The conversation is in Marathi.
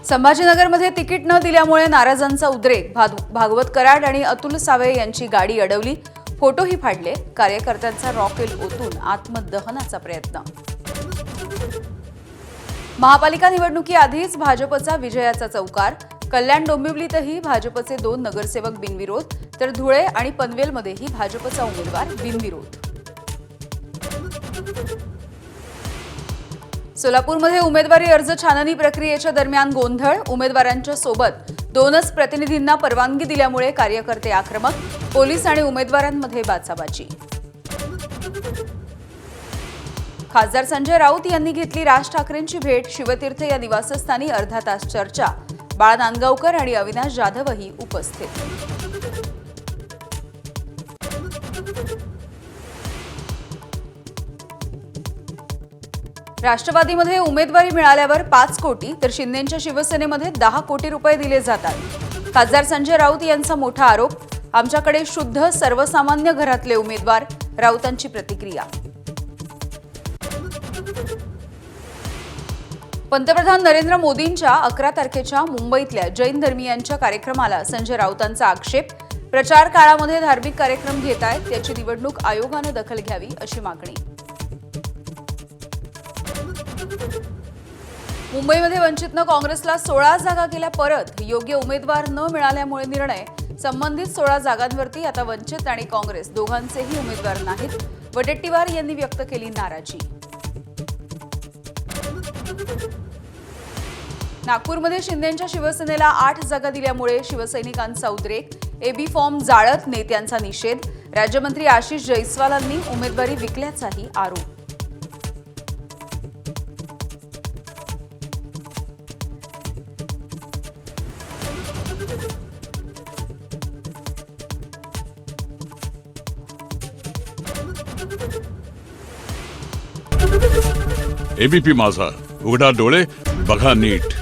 संभाजीनगरमध्ये तिकीट न दिल्यामुळे नाराजांचा उद्रेक। भागवत कराड आणि अतुल सावे यांची गाडी अडवली, फोटोही फाडले। कार्यकर्त्यांचा रॉकेल ओतून आत्मदहनाचा प्रयत्न। महापालिका निवडणुकीआधीच भाजपचा विजयाचा चौकार। कल्याण डोंबिवलीतही भाजपचे 2 नगरसेवक बिनविरोध, तर धुळे आणि पनवेलमध्येही भाजपचा उमेदवार बिनविरोध। सोलापूरमध्ये उमेदवारी अर्ज छाननी प्रक्रियेच्या दरम्यान गोंधळ। उमेदवारांच्या सोबत 2च प्रतिनिधींना परवानगी दिल्यामुळे कार्यकर्ते आक्रमक। पोलीस आणि उमेदवारांमध्ये बाचाबाची। खासदार संजय राऊत यांनी घेतली राज ठाकरेंची भेट। शिवतीर्थ या निवासस्थानी अर्धा तास चर्चा। बाळा नांदगावकर आणि अविनाश जाधवही उपस्थित। राष्ट्रवादीमध्ये उमेदवारी मिळाल्यावर 5 कोटी तर शिंदेंच्या शिवसेनेमध्ये 10 कोटी रुपये दिले जातात। खासदार संजय राऊत यांचा मोठा आरोप। आमच्याकडे शुद्ध सर्वसामान्य घरातले उमेदवार। राऊतांची प्रतिक्रिया। पंतप्रधान नरेंद्र मोदींच्या 11 तारखेच्या मुंबईतल्या जैन धर्मीयांच्या कार्यक्रमाला संजय राऊतांचा आक्षेप। प्रचार काळामध्ये धार्मिक कार्यक्रम घेत आहेत, त्याची निवडणूक आयोगाने दखल घ्यावी अशी मागणी। मुंबईमध्ये वंचितनं काँग्रेसला 16 जागा केल्या परत। योग्य उमेदवार न मिळाल्यामुळे निर्णय। संबंधित 16 जागांवरती आता वंचित आणि काँग्रेस दोघांचेही उमेदवार नाहीत। वडेट्टीवार यांनी व्यक्त केली नाराजी। नागपूरमध्ये शिंदेंच्या शिवसेनेला 8 जागा दिल्यामुळे शिवसैनिकांचा उद्रेक। एबी फॉर्म जाळत नेत्यांचा निषेध। राज्यमंत्री आशिष जयस्वालांनी उमेदवारी विकल्याचाही आरोप। एबीपी माझा, उघडा डोळे बघा नीट।